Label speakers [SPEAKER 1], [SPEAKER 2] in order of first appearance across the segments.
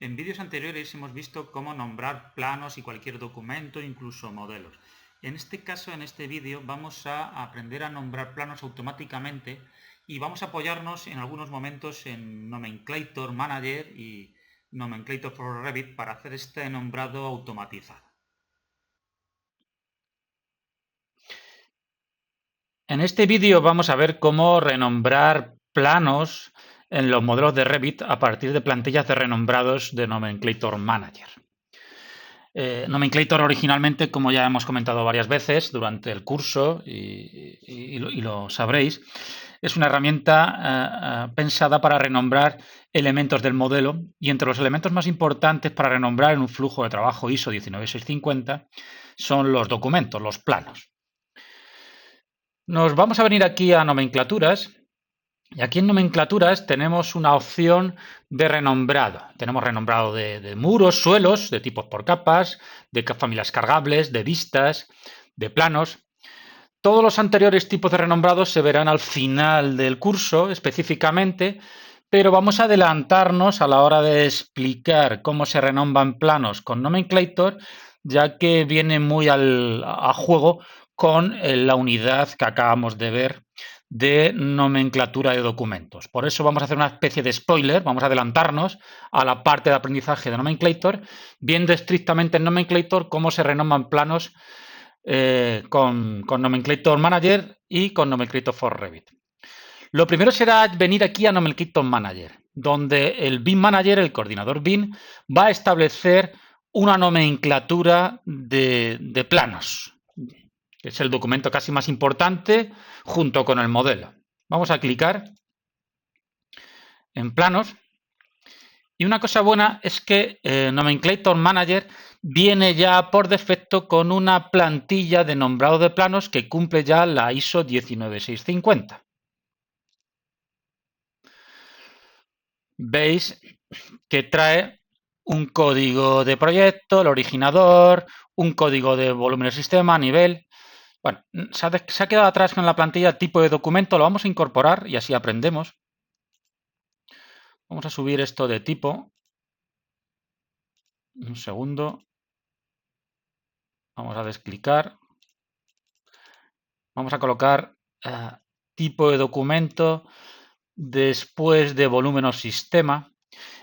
[SPEAKER 1] En vídeos anteriores hemos visto cómo nombrar planos y cualquier documento, incluso modelos. En este caso, en este vídeo, vamos a aprender a nombrar planos automáticamente y vamos a apoyarnos en algunos momentos en Nomenclator Manager y Nomenclator for Revit para hacer este nombrado automatizado. En este vídeo vamos a ver cómo renombrar planos en los modelos de Revit a partir de plantillas de renombrados de Nomenclator Manager. Nomenclator originalmente, como ya hemos comentado varias veces durante el curso y lo sabréis, es una herramienta pensada para renombrar elementos del modelo, y entre los elementos más importantes para renombrar en un flujo de trabajo ISO 19650 son los documentos, los planos. Nos vamos a venir aquí a nomenclaturas. Y aquí en nomenclaturas tenemos una opción de renombrado. Tenemos renombrado de muros, suelos, de tipos por capas, de familias cargables, de vistas, de planos. Todos los anteriores tipos de renombrados se verán al final del curso específicamente, pero vamos a adelantarnos a la hora de explicar cómo se renombran planos con Nomenclator, ya que viene muy a juego con la unidad que acabamos de ver de nomenclatura de documentos. Por eso vamos a hacer una especie de spoiler, vamos a adelantarnos a la parte de aprendizaje de Nomenclator, viendo estrictamente en Nomenclator cómo se renombran planos con Nomenclator Manager y con Nomenclator for Revit. Lo primero será venir aquí a Nomenclator Manager, donde el BIM Manager, el coordinador BIM, va a establecer una nomenclatura de planos, que es el documento casi más importante junto con el modelo. Vamos a clicar en planos. Y una cosa buena es que Nomenclator Manager viene ya por defecto con una plantilla de nombrado de planos que cumple ya la ISO 19650. Veis que trae un código de proyecto, el originador, un código de volumen del sistema, nivel. Bueno, se ha quedado atrás con la plantilla tipo de documento, lo vamos a incorporar y así aprendemos. Vamos a subir esto de tipo. Un segundo. Vamos a desclicar. Vamos a colocar tipo de documento después de volumen o sistema.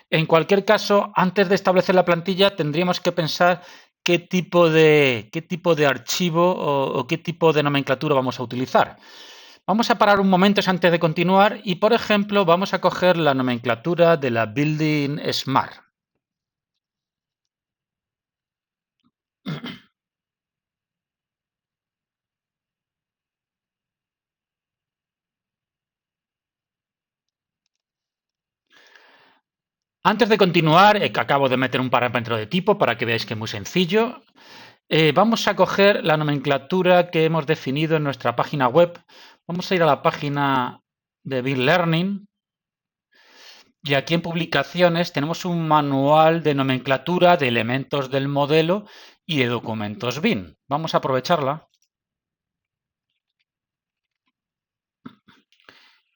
[SPEAKER 1] En cualquier caso, antes de establecer la plantilla, tendríamos que pensar qué tipo de archivo o qué tipo de nomenclatura vamos a utilizar. Vamos a parar un momento antes de continuar y, por ejemplo, vamos a coger la nomenclatura de la Building Smart. Antes de continuar, acabo de meter un parámetro de tipo para que veáis que es muy sencillo. Vamos a coger la nomenclatura que hemos definido en nuestra página web. Vamos a ir a la página de BIM Learning. Y aquí en publicaciones tenemos un manual de nomenclatura de elementos del modelo y de documentos BIM. Vamos a aprovecharla.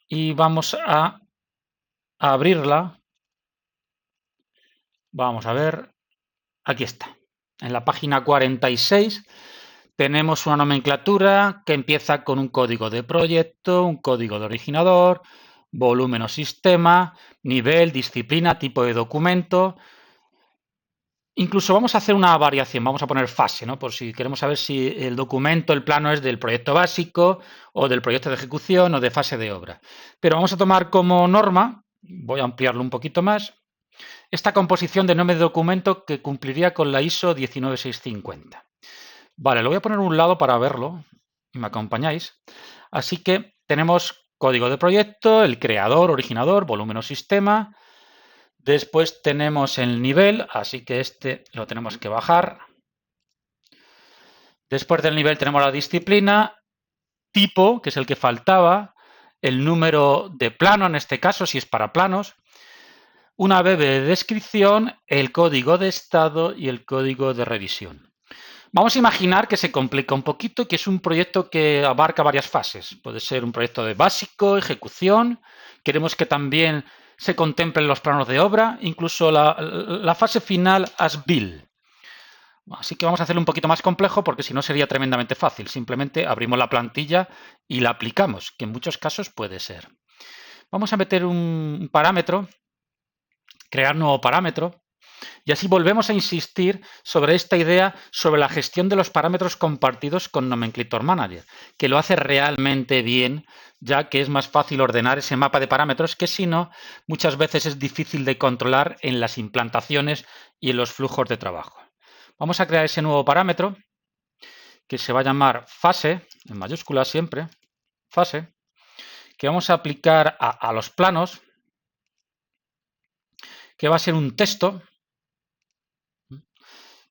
[SPEAKER 1] Y vamos a abrirla. Vamos a ver. Aquí está. En la página 46 tenemos una nomenclatura que empieza con un código de proyecto, un código de originador, volumen o sistema, nivel, disciplina, tipo de documento. Incluso vamos a hacer una variación, vamos a poner fase, ¿no? Por si queremos saber si el documento, el plano es del proyecto básico o del proyecto de ejecución o de fase de obra. Pero vamos a tomar como norma, voy a ampliarlo un poquito más, esta composición de nombre de documento que cumpliría con la ISO 19650. Vale, lo voy a poner a un lado para verlo, y me acompañáis. Así que tenemos código de proyecto, el creador, originador, volumen o sistema. Después tenemos el nivel, así que este lo tenemos que bajar. Después del nivel tenemos la disciplina, tipo, que es el que faltaba, el número de plano, en este caso, si es para planos, una breve descripción, el código de estado y el código de revisión. Vamos a imaginar que se complica un poquito, que es un proyecto que abarca varias fases. Puede ser un proyecto de básico, ejecución. Queremos que también se contemplen los planos de obra, incluso la fase final as-built. Así que vamos a hacerlo un poquito más complejo porque si no sería tremendamente fácil. Simplemente abrimos la plantilla y la aplicamos, que en muchos casos puede ser. Vamos a meter un parámetro, crear nuevo parámetro, y así volvemos a insistir sobre esta idea sobre la gestión de los parámetros compartidos con Nomenclator Manager, que lo hace realmente bien, ya que es más fácil ordenar ese mapa de parámetros que si no, muchas veces es difícil de controlar en las implantaciones y en los flujos de trabajo. Vamos a crear ese nuevo parámetro que se va a llamar fase, en mayúsculas siempre, fase, que vamos a aplicar a los planos, que va a ser un texto.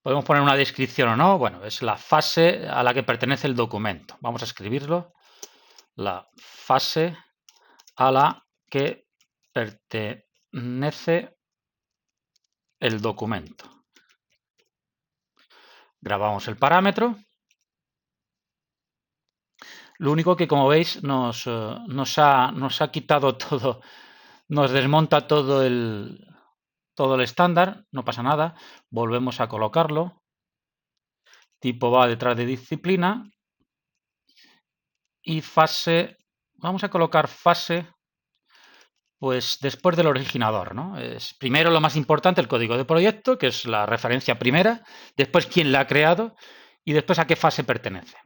[SPEAKER 1] Podemos poner una descripción o no. Bueno, es la fase a la que pertenece el documento. Vamos a escribirlo. La fase a la que pertenece el documento. Grabamos el parámetro. Lo único que, como veis, nos ha quitado todo, nos desmonta todo el estándar, no pasa nada. Volvemos a colocarlo. Tipo va detrás de disciplina. Y fase, vamos a colocar fase pues después del originador, ¿no? Es primero lo más importante, el código de proyecto, que es la referencia primera, después quién la ha creado y después a qué fase pertenece.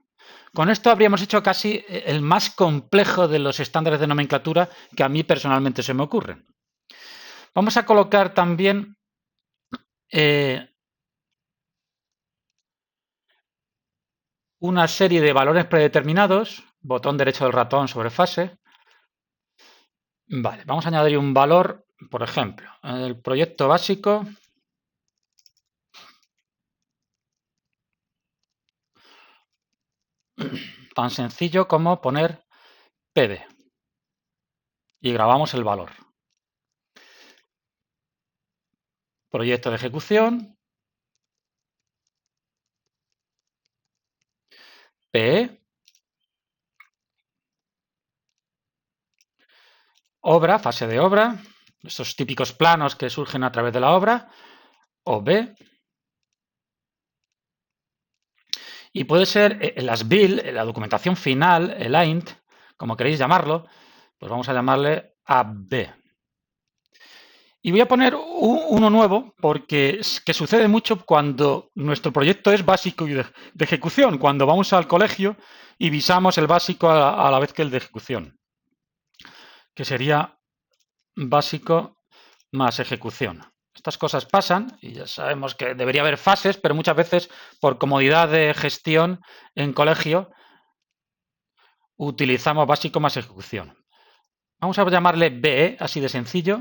[SPEAKER 1] Con esto habríamos hecho casi el más complejo de los estándares de nomenclatura que a mí personalmente se me ocurren. Vamos a colocar también una serie de valores predeterminados, botón derecho del ratón sobre fase. Vale, vamos a añadir un valor, por ejemplo, en el proyecto básico. Tan sencillo como poner pd y grabamos el valor. Proyecto de ejecución, PE, obra, fase de obra, estos típicos planos que surgen a través de la obra, OB, y puede ser el as-built, la documentación final, el INT, como queréis llamarlo, pues vamos a llamarle AB. Y voy a poner uno nuevo porque que sucede mucho cuando nuestro proyecto es básico y de ejecución, cuando vamos al colegio y visamos el básico a la vez que el de ejecución, que sería básico más ejecución. Estas cosas pasan y ya sabemos que debería haber fases, pero muchas veces por comodidad de gestión en colegio utilizamos básico más ejecución. Vamos a llamarle BE, así de sencillo.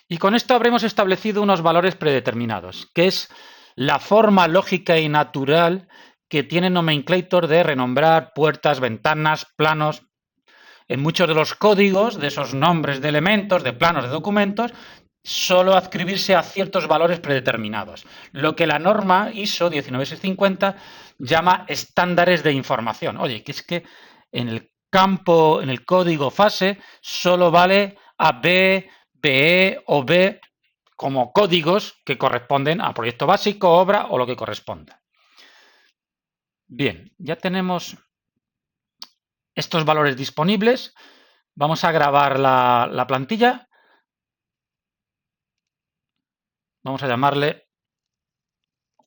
[SPEAKER 1] Y con esto habremos establecido unos valores predeterminados, que es la forma lógica y natural que tiene Nomenclator de renombrar puertas, ventanas, planos. En muchos de los códigos de esos nombres de elementos, de planos, de documentos, solo adscribirse a ciertos valores predeterminados, lo que la norma ISO 19650 llama estándares de información. Oye, que es que en el campo, en el código fase, solo vale AB, BE o B como códigos que corresponden a proyecto básico, obra o lo que corresponda. Bien, ya tenemos estos valores disponibles. Vamos a grabar la plantilla. Vamos a llamarle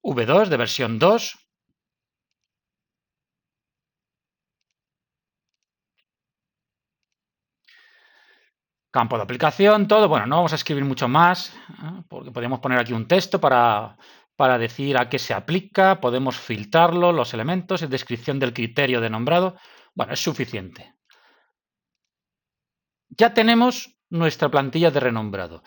[SPEAKER 1] V2 de versión 2. Campo de aplicación, todo. Bueno, no vamos a escribir mucho más, porque podemos poner aquí un texto para decir a qué se aplica. Podemos filtrarlo, los elementos, descripción del criterio de nombrado. Bueno, es suficiente. Ya tenemos nuestra plantilla de renombrado.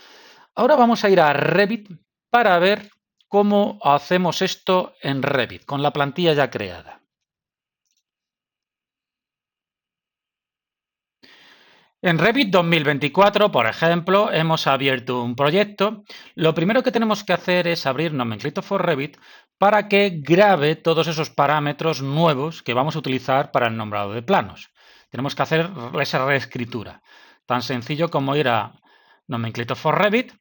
[SPEAKER 1] Ahora vamos a ir a Revit para ver cómo hacemos esto en Revit, con la plantilla ya creada. En Revit 2024, por ejemplo, hemos abierto un proyecto. Lo primero que tenemos que hacer es abrir Nomenclator for Revit para que grabe todos esos parámetros nuevos que vamos a utilizar para el nombrado de planos. Tenemos que hacer esa reescritura. Tan sencillo como ir a Nomenclator for Revit.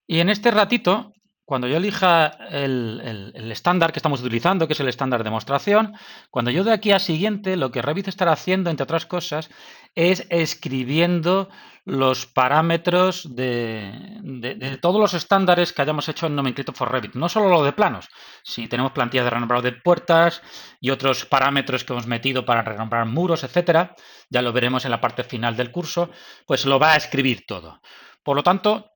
[SPEAKER 1] Y en este ratito, cuando yo elija el estándar que estamos utilizando, que es el estándar de demostración, cuando yo de aquí a siguiente, lo que Revit estará haciendo, entre otras cosas, es escribiendo los parámetros de todos los estándares que hayamos hecho en Nomenclator for Revit. No solo lo de planos. Si tenemos plantillas de renombrado de puertas y otros parámetros que hemos metido para renombrar muros, etcétera, ya lo veremos en la parte final del curso, pues lo va a escribir todo. Por lo tanto,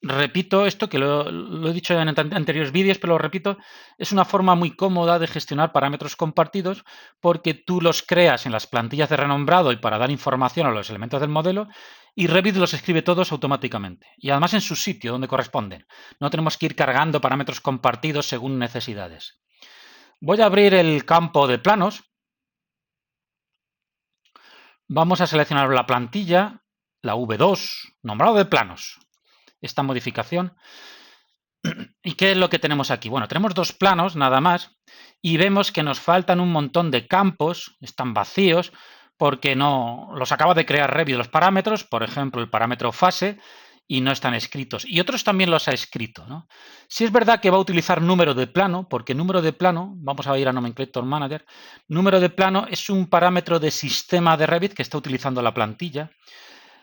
[SPEAKER 1] repito esto, que lo he dicho en anteriores vídeos, pero lo repito, es una forma muy cómoda de gestionar parámetros compartidos porque tú los creas en las plantillas de renombrado y para dar información a los elementos del modelo y Revit los escribe todos automáticamente y además en su sitio donde corresponden. No tenemos que ir cargando parámetros compartidos según necesidades. Voy a abrir el campo de planos. Vamos a seleccionar la plantilla, la V2, nombrado de planos. Esta modificación. ¿Y qué es lo que tenemos aquí? Bueno, tenemos dos planos nada más y vemos que nos faltan un montón de campos, están vacíos porque no los acaba de crear Revit los parámetros, por ejemplo, el parámetro fase, y no están escritos. Y otros también los ha escrito, ¿no? Sí es verdad que va a utilizar número de plano, porque número de plano, vamos a ir a Nomenclator Manager, número de plano es un parámetro de sistema de Revit que está utilizando la plantilla.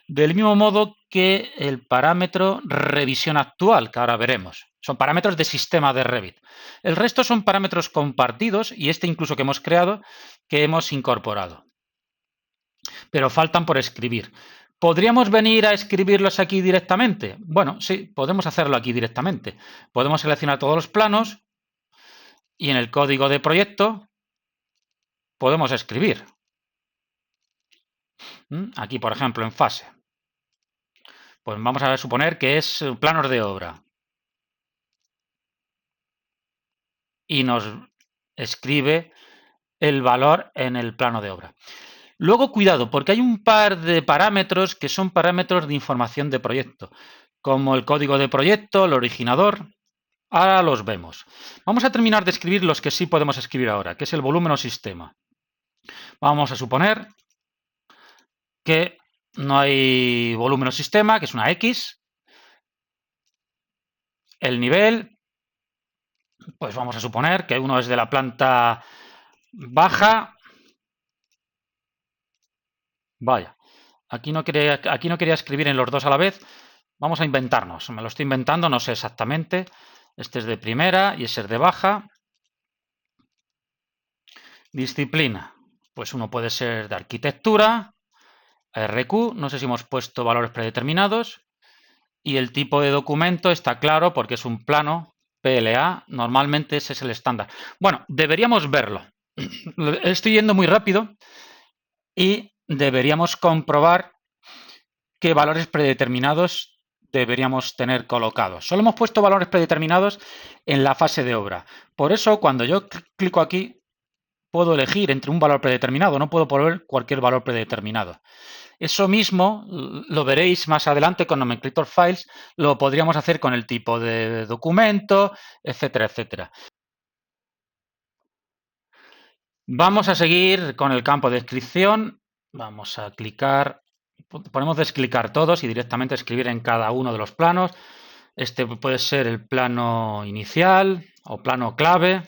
[SPEAKER 1] Del mismo modo que el parámetro revisión actual, que ahora veremos. Son parámetros de sistema de Revit. El resto son parámetros compartidos y este incluso que hemos creado, que hemos incorporado. Pero faltan por escribir. ¿Podríamos venir a escribirlos aquí directamente? Bueno, sí, podemos hacerlo aquí directamente. Podemos seleccionar todos los planos y en el código de proyecto podemos escribir. Aquí, por ejemplo, en fase. Pues vamos a suponer que es planos de obra. Y nos escribe el valor en el plano de obra. Luego, cuidado, porque hay un par de parámetros que son parámetros de información de proyecto, como el código de proyecto, el originador. Ahora los vemos. Vamos a terminar de escribir los que sí podemos escribir ahora, que es el volumen o sistema. Vamos a suponer que no hay volumen o sistema, que es una X. El nivel, pues vamos a suponer que uno es de la planta baja. Vaya, aquí no quería escribir en los dos a la vez. Vamos a inventarnos. Me lo estoy inventando, no sé exactamente. Este es de primera y ese es de baja. Disciplina. Pues uno puede ser de arquitectura. RQ, no sé si hemos puesto valores predeterminados. Y el tipo de documento está claro porque es un plano PLA. Normalmente ese es el estándar. Bueno, deberíamos verlo. Estoy yendo muy rápido y deberíamos comprobar qué valores predeterminados deberíamos tener colocados. Solo hemos puesto valores predeterminados en la fase de obra. Por eso, cuando yo clico aquí, puedo elegir entre un valor predeterminado, no puedo poner cualquier valor predeterminado. Eso mismo lo veréis más adelante con Nomenclator Files, lo podríamos hacer con el tipo de documento, etcétera, etcétera. Vamos a seguir con el campo de descripción. Vamos a clicar, podemos desclicar todos y directamente escribir en cada uno de los planos. Este puede ser el plano inicial o plano clave.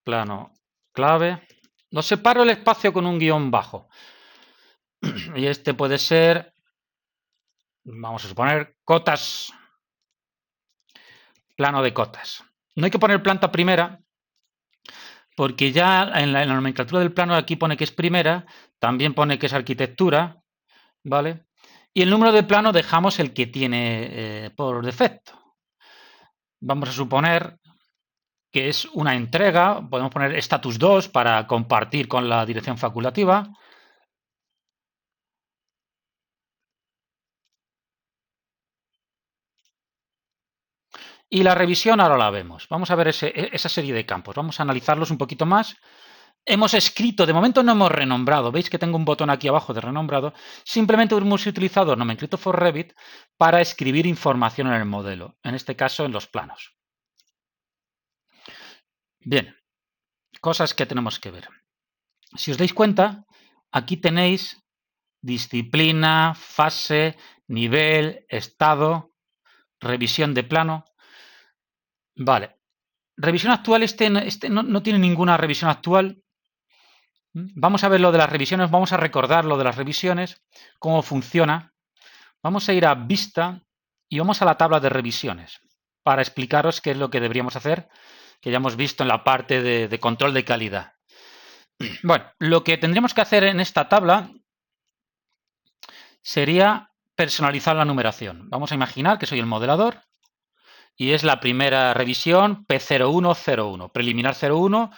[SPEAKER 1] Plano clave. Lo separo el espacio con un guión bajo. Y este puede ser, vamos a suponer, cotas. Plano de cotas. No hay que poner planta primera, porque ya en la nomenclatura del plano aquí pone que es primera, también pone que es arquitectura, ¿vale? Y el número de plano dejamos el que tiene por defecto. Vamos a suponer que es una entrega, podemos poner status 2 para compartir con la dirección facultativa. Y la revisión ahora la vemos. Vamos a ver esa serie de campos, vamos a analizarlos un poquito más. Hemos escrito, de momento no hemos renombrado, veis que tengo un botón aquí abajo de renombrado, simplemente hemos utilizado Nomenclator for Revit para escribir información en el modelo, en este caso en los planos. Bien, cosas que tenemos que ver. Si os dais cuenta, aquí tenéis disciplina, fase, nivel, estado, revisión de plano. Vale. Revisión actual, este no tiene ninguna revisión actual. Vamos a ver lo de las revisiones, vamos a recordar lo de las revisiones, cómo funciona. Vamos a ir a Vista y vamos a la tabla de revisiones para explicaros qué es lo que deberíamos hacer, que ya hemos visto en la parte de control de calidad. Bueno, lo que tendríamos que hacer en esta tabla sería personalizar la numeración. Vamos a imaginar que soy el modelador y es la primera revisión P0101, preliminar 01,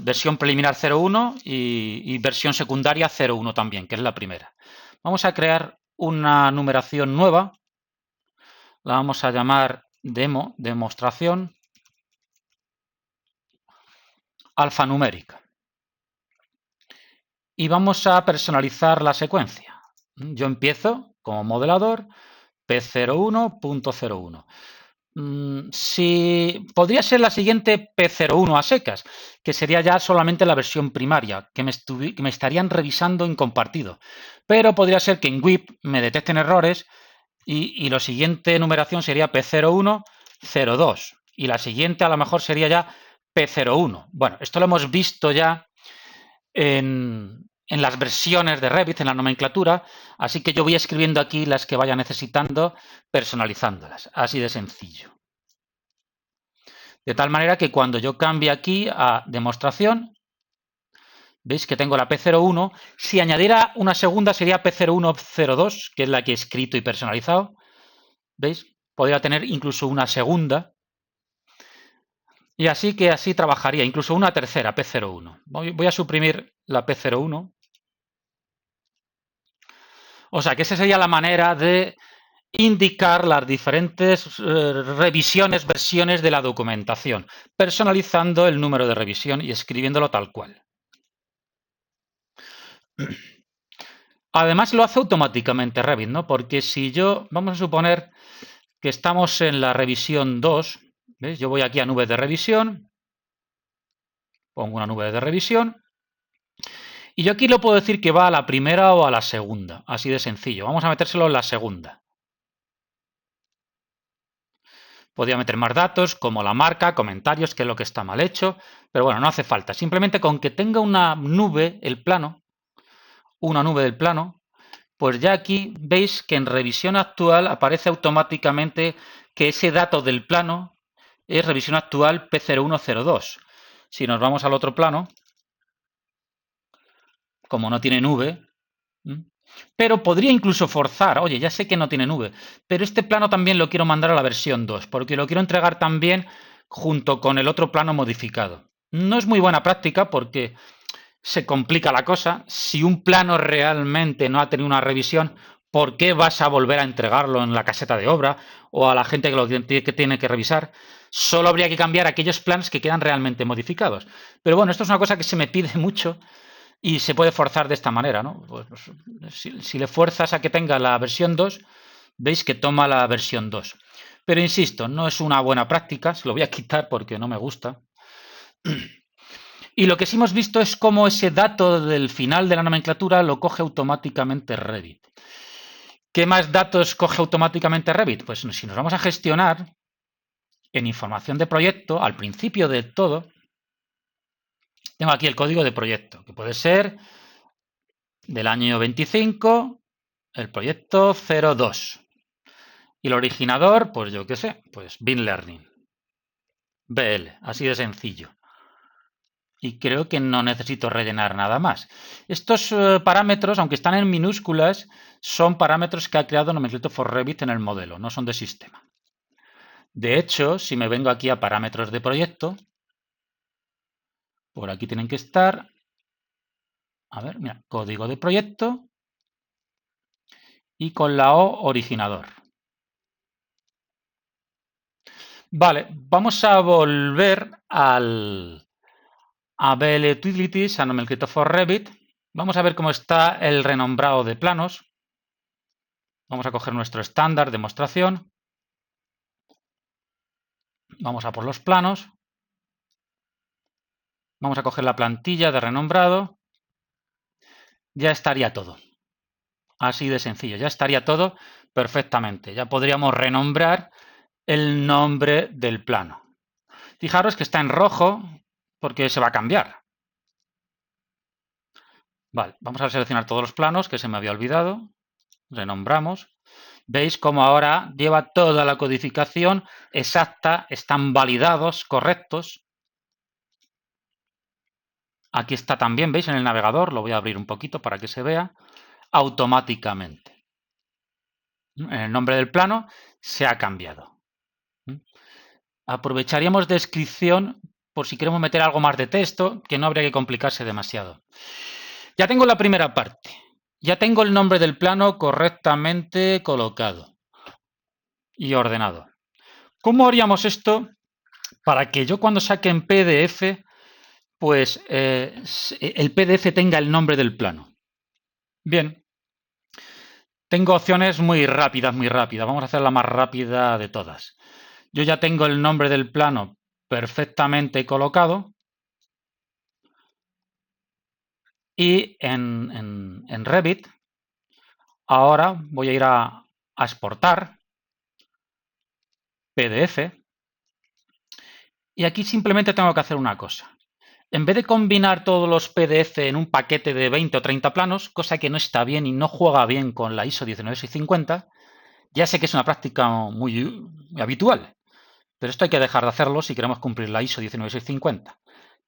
[SPEAKER 1] versión preliminar 01 y versión secundaria 01 también, que es la primera. Vamos a crear una numeración nueva, la vamos a llamar demostración alfanumérica. Y vamos a personalizar la secuencia. Yo empiezo como modelador P01.01. Si podría ser la siguiente P01 a secas, que sería ya solamente la versión primaria, que me estarían revisando en compartido. Pero podría ser que en WIP me detecten errores y la siguiente numeración sería P01.02 y la siguiente a lo mejor sería ya P01. Bueno, esto lo hemos visto ya en las versiones de Revit, en la nomenclatura, así que yo voy escribiendo aquí las que vaya necesitando, personalizándolas, así de sencillo. De tal manera que cuando yo cambie aquí a demostración, veis que tengo la P01, si añadiera una segunda sería P0102, que es la que he escrito y personalizado, ¿veis? Podría tener incluso una segunda, y así que así trabajaría, incluso una tercera, P01. Voy a suprimir la P01. O sea, que esa sería la manera de indicar las diferentes revisiones, versiones de la documentación, personalizando el número de revisión y escribiéndolo tal cual. Además lo hace automáticamente Revit, ¿no? Porque si yo, vamos a suponer que estamos en la revisión 2, ¿veis? Yo voy aquí a nube de revisión, pongo una nube de revisión, y yo aquí lo puedo decir que va a la primera o a la segunda, así de sencillo. Vamos a metérselo en la segunda. Podría meter más datos, como la marca, comentarios, qué es lo que está mal hecho, pero bueno, no hace falta. Simplemente con que tenga una nube, el plano, una nube del plano, pues ya aquí veis que en revisión actual aparece automáticamente que ese dato del plano es revisión actual P0102. Si nos vamos al otro plano, como no tiene nube, pero podría incluso forzar, oye, ya sé que no tiene nube, pero este plano también lo quiero mandar a la versión 2, porque lo quiero entregar también junto con el otro plano modificado. No es muy buena práctica porque se complica la cosa. Si un plano realmente no ha tenido una revisión, ¿por qué vas a volver a entregarlo en la caseta de obra o a la gente que lo tiene que revisar? Solo habría que cambiar aquellos planos que quedan realmente modificados. Pero bueno, esto es una cosa que se me pide mucho y se puede forzar de esta manera, ¿no? Pues, si le fuerzas a que tenga la versión 2, veis que toma la versión 2. Pero insisto, no es una buena práctica, se lo voy a quitar porque no me gusta. Y lo que sí hemos visto es cómo ese dato del final de la nomenclatura lo coge automáticamente Revit. ¿Qué más datos coge automáticamente Revit? Pues si nos vamos a gestionar, en información de proyecto, al principio de todo, tengo aquí el código de proyecto, que puede ser del año 25, el proyecto 02. Y el originador, pues yo qué sé, pues Bin Learning. BL, así de sencillo. Y creo que no necesito rellenar nada más. Estos parámetros, aunque están en minúsculas, son parámetros que ha creado Nomenclature for Revit en el modelo, no son de sistema. De hecho, si me vengo aquí a parámetros de proyecto, por aquí tienen que estar, a ver, mira, código de proyecto y con la O originador. Vale, vamos a volver a BL Utilities, a Nomenclature for Revit. Vamos a ver cómo está el renombrado de planos. Vamos a coger nuestro estándar demostración. Vamos a por los planos. Vamos a coger la plantilla de renombrado. Ya estaría todo. Así de sencillo, ya estaría todo perfectamente. Ya podríamos renombrar el nombre del plano. Fijaros que está en rojo porque se va a cambiar. Vale, vamos a seleccionar todos los planos que se me había olvidado. Renombramos. Veis cómo ahora lleva toda la codificación exacta, están validados, correctos. Aquí está también, veis, en el navegador, lo voy a abrir un poquito para que se vea, automáticamente. El nombre del plano se ha cambiado. Aprovecharíamos descripción por si queremos meter algo más de texto, que no habría que complicarse demasiado. Ya tengo la primera parte. Ya tengo el nombre del plano correctamente colocado y ordenado. ¿Cómo haríamos esto para que yo cuando saque en PDF, pues el PDF tenga el nombre del plano? Bien, tengo opciones muy rápidas, muy rápidas. Vamos a hacer la más rápida de todas. Yo ya tengo el nombre del plano perfectamente colocado y en Revit ahora voy a ir a exportar PDF y aquí simplemente tengo que hacer una cosa. En vez de combinar todos los PDF en un paquete de 20 o 30 planos, cosa que no está bien y no juega bien con la ISO 19650, ya sé que es una práctica muy habitual, pero esto hay que dejar de hacerlo si queremos cumplir la ISO 19650.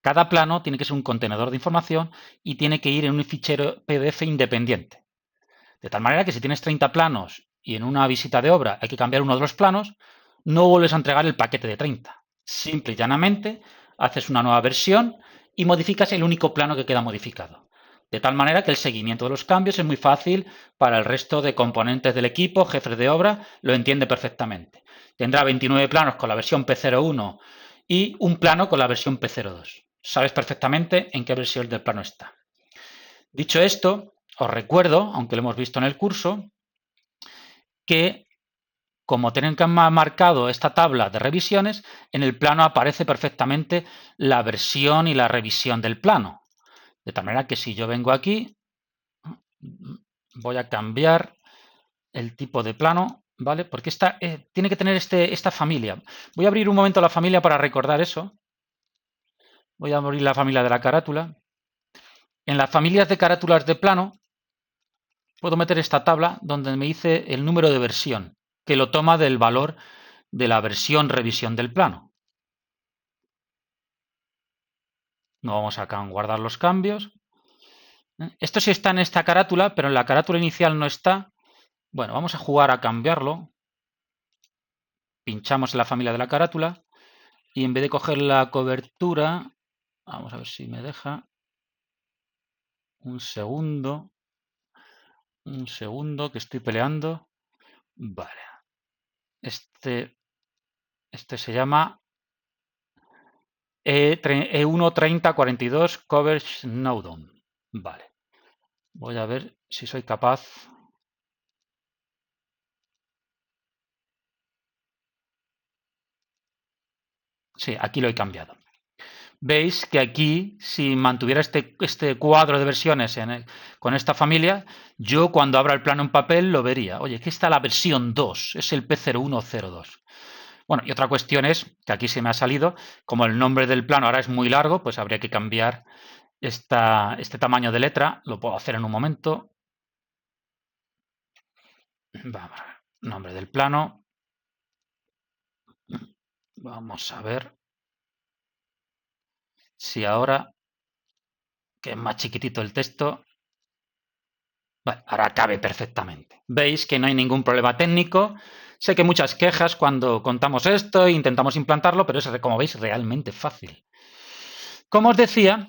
[SPEAKER 1] Cada plano tiene que ser un contenedor de información y tiene que ir en un fichero PDF independiente. De tal manera que si tienes 30 planos y en una visita de obra hay que cambiar uno de los planos, no vuelves a entregar el paquete de 30. Simple y llanamente haces una nueva versión y modificas el único plano que queda modificado. De tal manera que el seguimiento de los cambios es muy fácil para el resto de componentes del equipo, jefes de obra, lo entiende perfectamente. Tendrá 29 planos con la versión P01 y un plano con la versión P02. Sabes perfectamente en qué versión del plano está. Dicho esto, os recuerdo, aunque lo hemos visto en el curso, que como tienen que marcado esta tabla de revisiones, en el plano aparece perfectamente la versión y la revisión del plano. De tal manera que si yo vengo aquí, voy a cambiar el tipo de plano, ¿vale? Porque tiene que tener esta familia. Voy a abrir un momento la familia para recordar eso. Voy a abrir la familia de la carátula. En las familias de carátulas de plano, puedo meter esta tabla donde me dice el número de versión, que lo toma del valor de la versión revisión del plano. No vamos acá a guardar los cambios. Esto sí está en esta carátula, pero en la carátula inicial no está. Bueno, vamos a jugar a cambiarlo. Pinchamos en la familia de la carátula y en vez de coger la cobertura, vamos a ver si me deja. Un segundo que estoy peleando. Vale. Este se llama E13042 Covers Snowdon. Vale. Voy a ver si soy capaz. Sí, aquí lo he cambiado. Veis que aquí, si mantuviera este cuadro de versiones con esta familia, yo cuando abra el plano en papel lo vería. Oye, aquí está la versión 2, es el P0102. Bueno, y otra cuestión es que aquí se me ha salido, como el nombre del plano ahora es muy largo, pues habría que cambiar este tamaño de letra. Lo puedo hacer en un momento. Vamos a ver, nombre del plano. Vamos a ver si ahora, que es más chiquitito el texto, vale, ahora cabe perfectamente. Veis que no hay ningún problema técnico. Sé que hay muchas quejas cuando contamos esto e intentamos implantarlo, pero es, como veis, realmente fácil. Como os decía,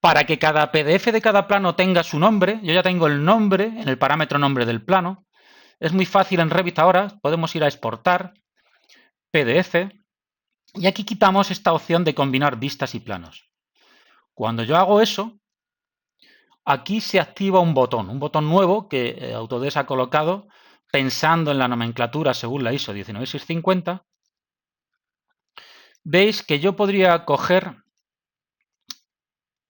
[SPEAKER 1] para que cada PDF de cada plano tenga su nombre, yo ya tengo el nombre en el parámetro nombre del plano. Es muy fácil en Revit ahora, podemos ir a exportar, PDF, y aquí quitamos esta opción de combinar vistas y planos. Cuando yo hago eso, aquí se activa un botón nuevo que Autodesk ha colocado pensando en la nomenclatura según la ISO 19650. Veis que yo podría coger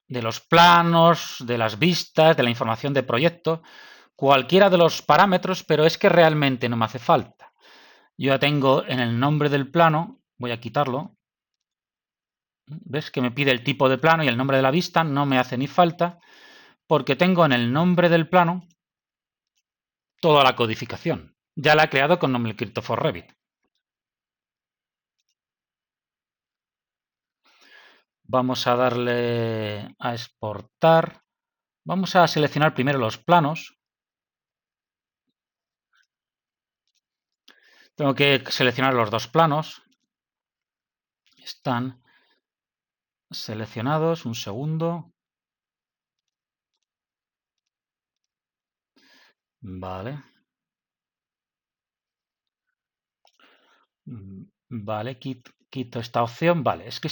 [SPEAKER 1] de los planos, de las vistas, de la información de proyecto, cualquiera de los parámetros, pero es que realmente no me hace falta. Yo ya tengo en el nombre del plano, voy a quitarlo, ¿ves que me pide el tipo de plano y el nombre de la vista? No me hace ni falta, porque tengo en el nombre del plano toda la codificación. Ya la he creado con Nomencrypto for Revit. Vamos a darle a exportar. Vamos a seleccionar primero los planos. Tengo que seleccionar los dos planos. Están seleccionados. Un segundo. Vale. Vale, quito esta opción. Vale, es que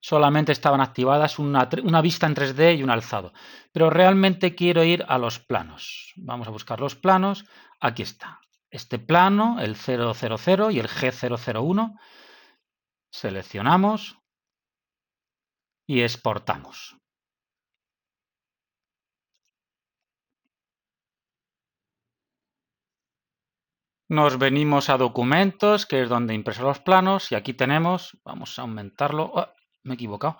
[SPEAKER 1] solamente estaban activadas una vista en 3D y un alzado. Pero realmente quiero ir a los planos. Vamos a buscar los planos. Aquí está. Este plano, el 000 y el G001. Seleccionamos y exportamos. Nos venimos a documentos, que es donde impreso los planos, y aquí tenemos, vamos a aumentarlo, oh, me he equivocado,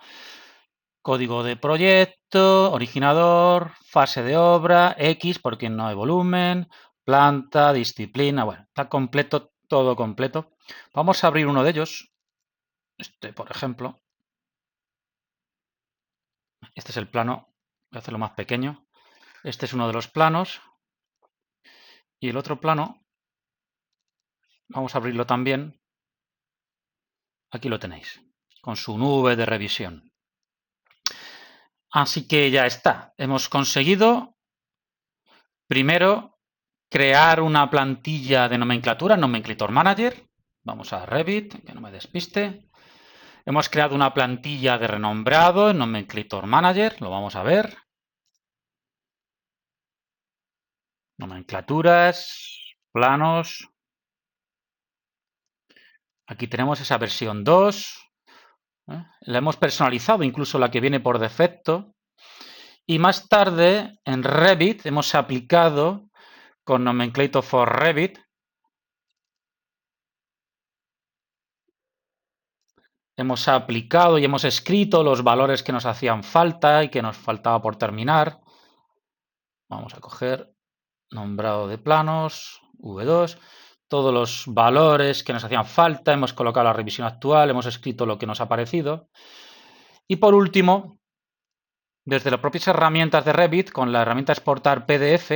[SPEAKER 1] código de proyecto, originador, fase de obra, X porque no hay volumen, planta, disciplina, bueno, está completo, todo completo. Vamos a abrir uno de ellos, este por ejemplo, este es el plano, voy a hacerlo más pequeño, este es uno de los planos, y el otro plano, vamos a abrirlo también, aquí lo tenéis, con su nube de revisión. Así que ya está. Hemos conseguido, primero, crear una plantilla de nomenclatura, Nomenclator Manager. Vamos a Revit, que no me despiste. Hemos creado una plantilla de renombrado en Nomenclator Manager, lo vamos a ver. Nomenclaturas, planos. Aquí tenemos esa versión 2. La hemos personalizado, incluso la que viene por defecto. Y más tarde, en Revit, hemos aplicado con Nomenclator for Revit. Hemos aplicado y hemos escrito los valores que nos hacían falta y que nos faltaba por terminar. Vamos a coger nombrado de planos, V2, todos los valores que nos hacían falta, hemos colocado la revisión actual, hemos escrito lo que nos ha parecido. Y por último, desde las propias herramientas de Revit, con la herramienta exportar PDF,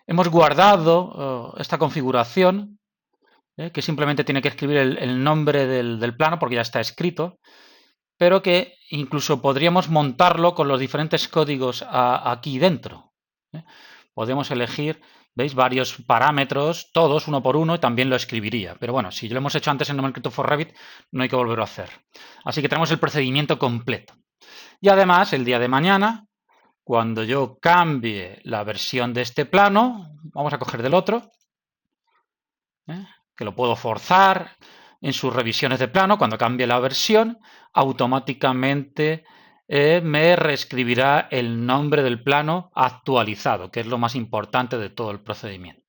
[SPEAKER 1] hemos guardado esta configuración, que simplemente tiene que escribir el nombre del plano porque ya está escrito, pero que incluso podríamos montarlo con los diferentes códigos aquí dentro. Podemos elegir, ¿veis? Varios parámetros, todos uno por uno, y también lo escribiría. Pero bueno, si lo hemos hecho antes en Nomenclator for Revit, no hay que volverlo a hacer. Así que tenemos el procedimiento completo. Y además, el día de mañana, cuando yo cambie la versión de este plano, vamos a coger del otro, que lo puedo forzar en sus revisiones de plano, cuando cambie la versión, automáticamente me reescribirá el nombre del plano actualizado, que es lo más importante de todo el procedimiento.